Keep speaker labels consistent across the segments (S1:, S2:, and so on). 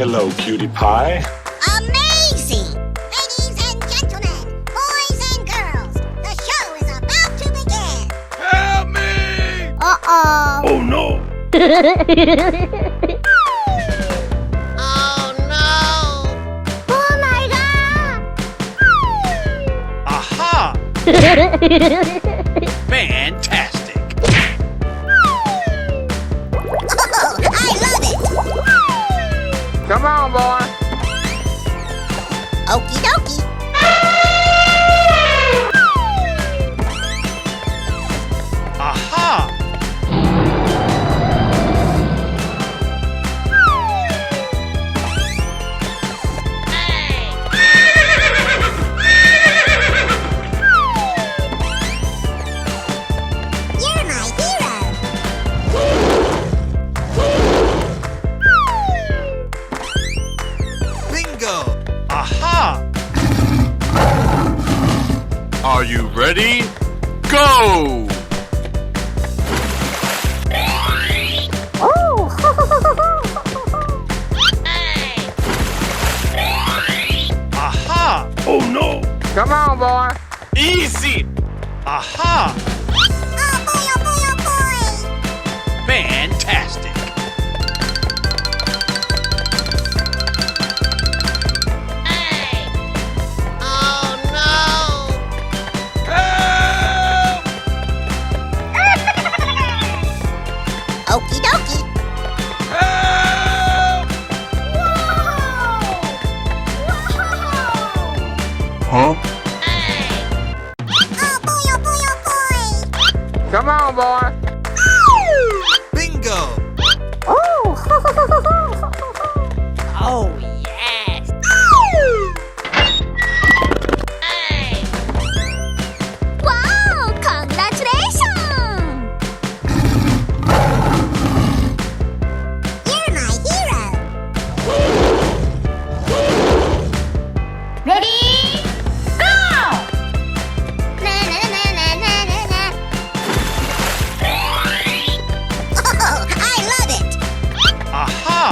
S1: Hello, cutie pie.
S2: Amazing! Ladies and gentlemen, boys and girls, the show is about to begin.
S1: Help me!
S2: Uh-oh.
S1: Oh no!
S2: Oh no! Oh my god!
S3: Aha! Fantastic!
S2: Oh, I love it!
S4: Come on, boy.
S2: Okie dokie.
S3: Aha!
S2: You're my hero.
S3: Bingo! Aha!
S1: Are you ready? Go!
S2: Oh!
S3: Aha!
S1: Oh no!
S4: Come on, boy.
S3: Easy! Aha!
S2: Oh boy, oh boy, oh boy!
S3: Fantastic!
S2: Oh no!
S1: Help!
S2: Okie dokie.
S1: Help!
S2: Whoa!
S1: Huh?
S2: Oh boy, oh boy, oh boy!
S4: Come on, boy.
S3: Bingo!
S2: Oh!
S3: Oh, yes!
S2: Wow! Congratulations! You're my hero. Ready? Go! Na na na na na na na. Oh, I love it.
S3: Aha!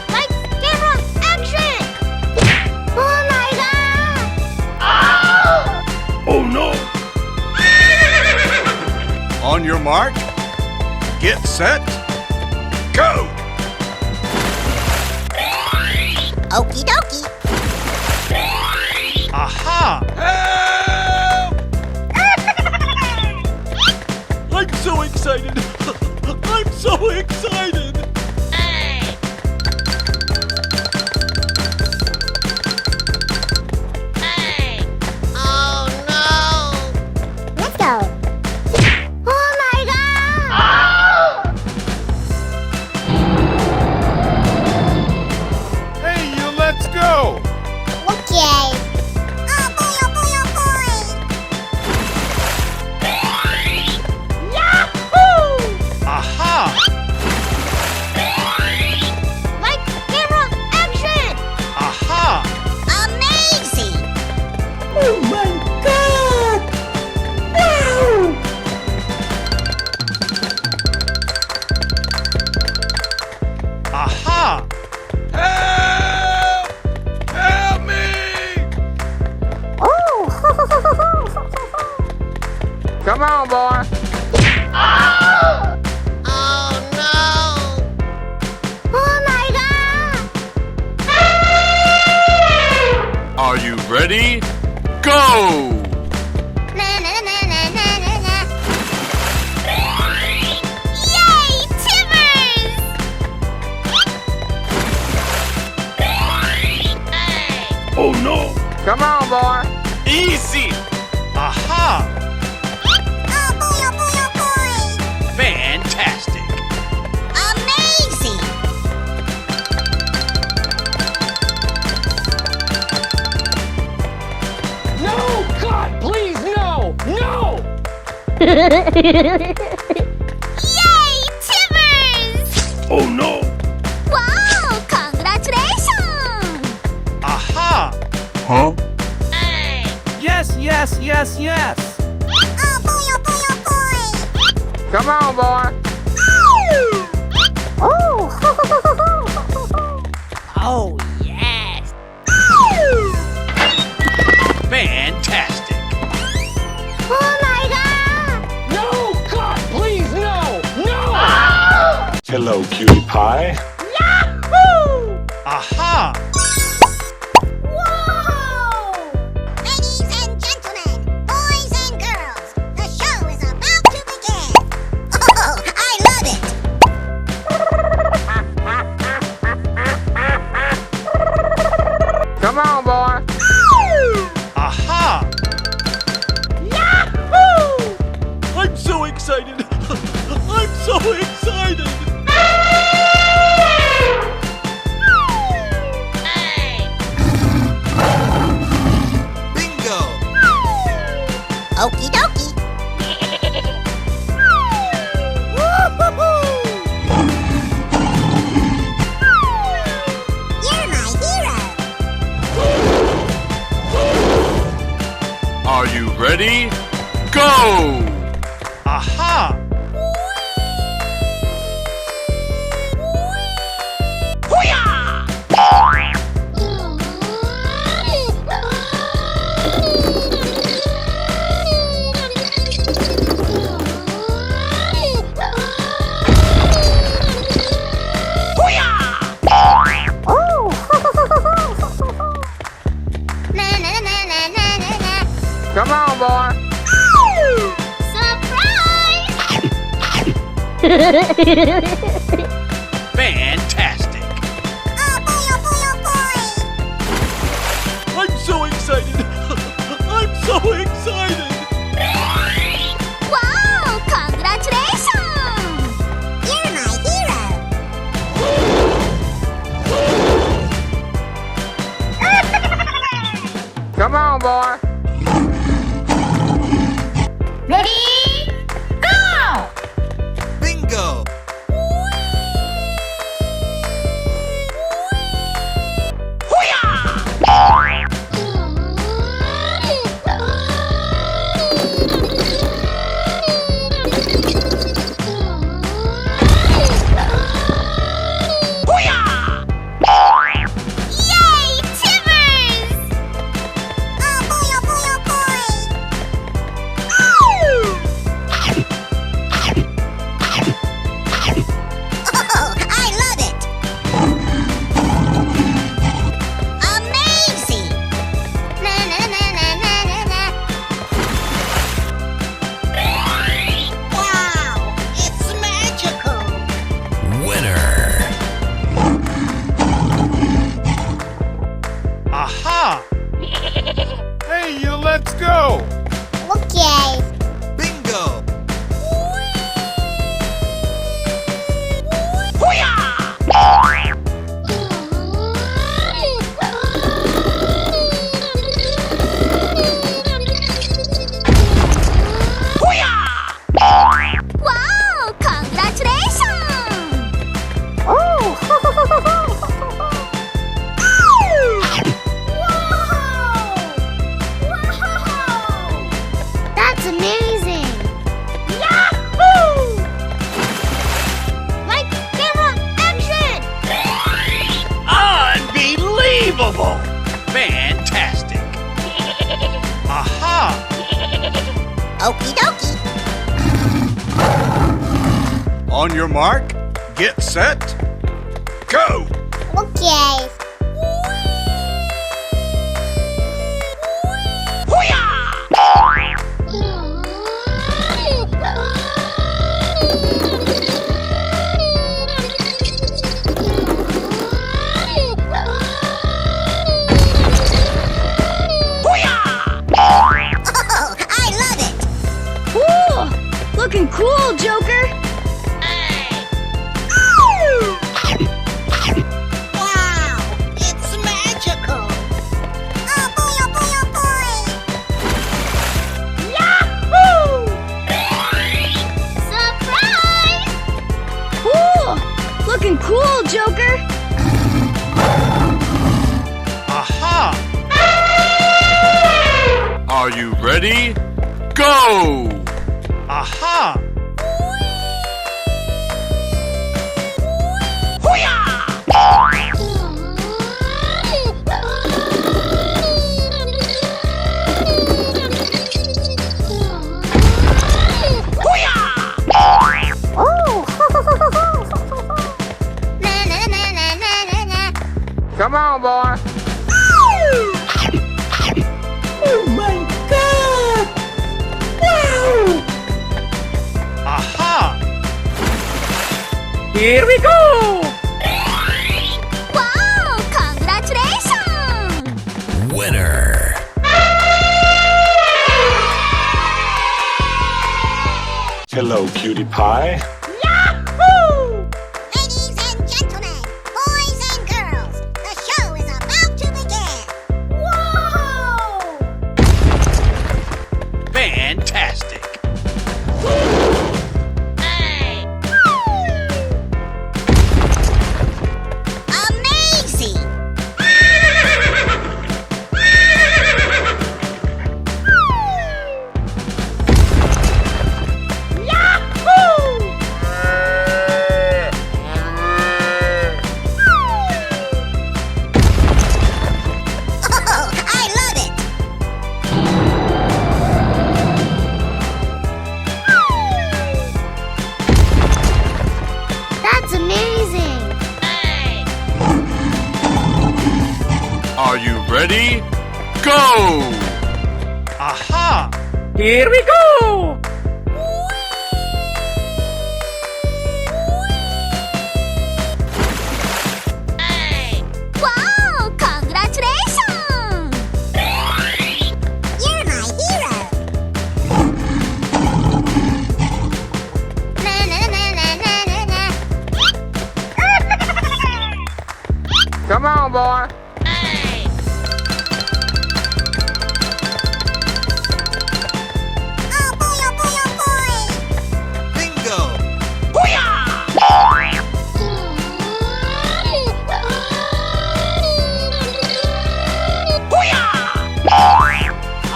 S2: Lights, camera, action! Oh my god!
S1: Oh no!
S3: On your mark, get set, go!
S2: Okie dokie.
S3: Aha!
S1: Help!
S3: I'm so excited! I'm so excited!
S2: Oh no! Let's go. Oh my god!
S1: Hey, you, let's go!
S2: Okay. Oh boy, oh boy, oh boy! Yahoo!
S3: Aha!
S2: Lights, camera, action!
S3: Aha!
S2: Amazing!
S4: Oh my God! Wow!
S3: Aha!
S1: Help! Help me!
S2: Oh!
S4: Come on, boy.
S2: Oh no! Oh my god!
S1: Are you ready? Go!
S2: Na na na na na na na. Yay, Timbers!
S1: Oh no!
S4: Come on, boy.
S3: Easy! Aha!
S2: Oh boy, oh boy, oh boy!
S3: Fantastic!
S2: Amazing!
S5: No! God, please, no! No!
S2: Yay, Timbers!
S1: Oh no!
S2: Wow, congratulations!
S3: Aha!
S1: Huh?
S3: Yes, yes, yes, yes!
S2: Oh boy, oh boy, oh boy!
S4: Come on, boy.
S2: Oh!
S6: Hello, cutie pie.
S3: Aha!
S2: Whoa! Ladies and gentlemen, boys and girls, the show is about to begin. Oh, I love it!
S4: Come on, boy.
S3: Aha! Yahoo! I'm so excited! I'm so excited!
S1: Bingo!
S2: Okie dokie. Woo-hoo-hoo. You're my hero.
S1: Are you ready? Go!
S3: Aha!
S2: Na na na na na na na.
S4: Come on, boy.
S2: Surprise!
S3: Fantastic!
S2: Oh boy, oh boy, oh boy!
S3: I'm so excited! I'm so excited!
S2: Wow! Congratulations! You're my hero!
S4: Come on, boy.
S2: Ready? Go!
S1: Bingo!
S2: Yay! Timbers! Oh boy, oh boy, oh boy! Oh, I love it! Amazing! Na na na na na na na. Wow! It's magical!
S1: Winner!
S3: Aha!
S1: Hey, let's go!
S2: Okay.
S1: Bingo!
S2: Wow! Congratulations! Oh! Wow! That's amazing! Yahoo! Like camera action!
S3: Unbelievable! Fantastic! Aha!
S2: Okie dokie.
S1: On your mark, get set, go!
S2: Okay. Oh, I love it.
S7: Looking cool, Joker!
S2: Wow, it's magical. Oh boy, oh boy, oh boy. Yahoo! Surprise!
S7: Looking cool, Joker!
S3: Aha!
S1: Are you ready? Go!
S3: Aha!
S4: on, boy.
S3: Oh my God! Wow!
S1: Aha!
S5: Here we go!
S2: Wow! Congratulations!
S1: Winner!
S6: Hello, cutie pie.
S2: Ladies and gentlemen, boys and girls, the show is about to begin. Whoa!
S1: Fantastic!
S2: Amazing! Oh, I love it! That's amazing!
S1: Are you ready? Go! Aha!
S5: Here we go!
S2: Wow! Congratulations! You're my hero! Na na na na na na na.
S4: Come on, boy.
S2: Oh boy, oh boy, oh boy!
S1: Bingo!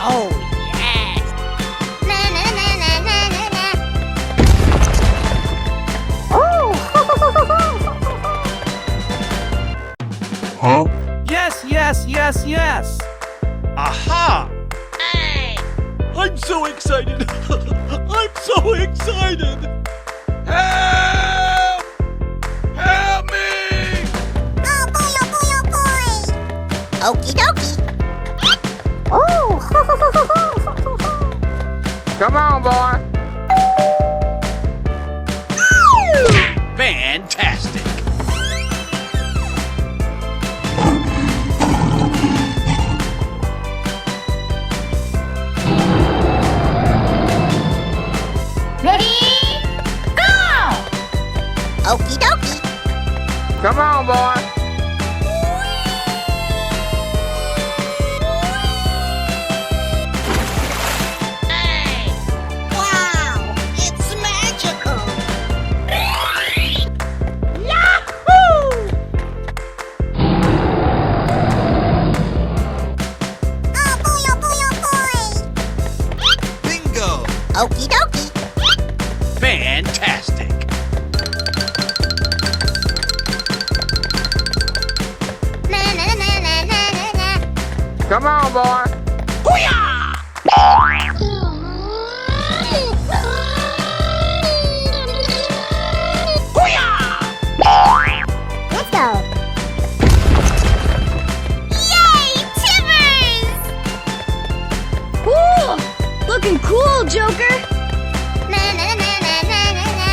S2: Oh, yes! Na na na na na na na.
S1: Huh?
S3: Yes, yes, yes, yes!
S1: Aha!
S3: I'm so excited! I'm so excited!
S1: Help! Help me!
S2: Oh boy, oh boy, oh boy! Okie dokie! Oh!
S4: Come on, boy.
S1: Fantastic!
S2: Ready? Go! Okie dokie!
S4: Come on, boy.
S2: Wow! It's magical! Oh boy, oh boy, oh boy!
S1: Bingo!
S2: Okie dokie!
S1: Fantastic!
S2: Na na na na na na na.
S4: Come on, boy.
S2: Let's go! Yay, Timbers!
S7: Cool! Looking cool, Joker.
S2: Na na na na na na na.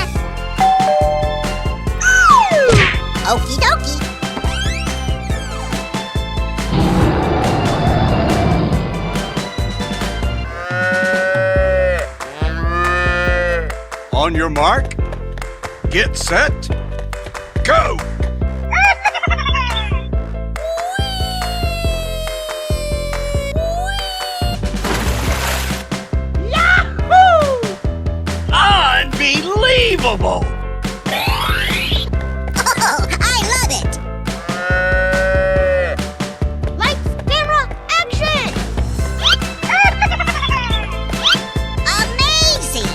S2: Okie dokie!
S1: On your mark, get set, go! Unbelievable!
S2: Oh, I love it! Lights, camera, action! Amazing!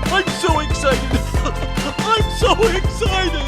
S3: I'm so excited! I'm so excited!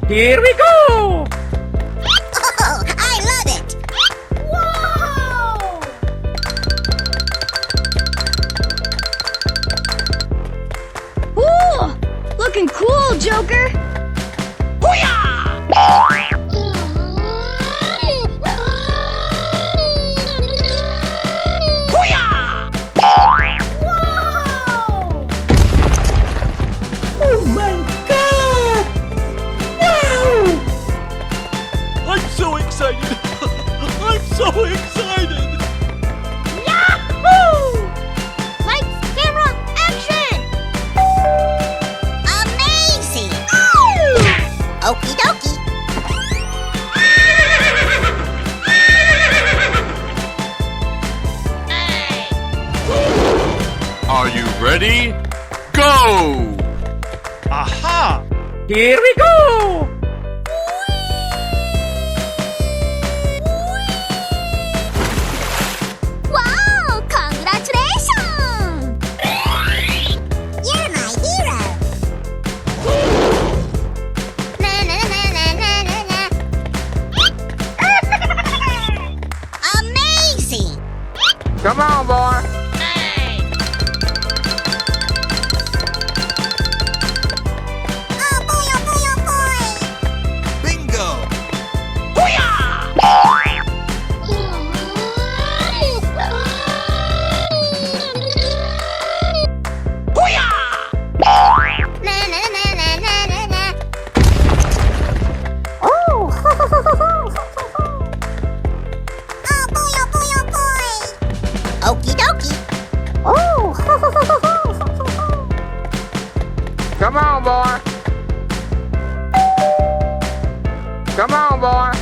S3: Here we go!
S2: Oh, I love it!
S7: Ooh, looking cool, Joker.
S3: I'm so excited! I'm so excited!
S2: Lights, camera, action! Amazing! Okie dokie.
S1: Are you ready? Go! Aha!
S3: Here we go!
S2: Wow! Congratulations! You're my hero! Na na na na na na na. Amazing!
S4: Come on, boy.
S2: Oh boy, oh boy, oh boy!
S1: Bingo!
S2: Na na na na na na na. Oh! Oh boy, oh boy, oh boy! Okie dokie. Oh!
S4: Come on, boy. Come on, boy.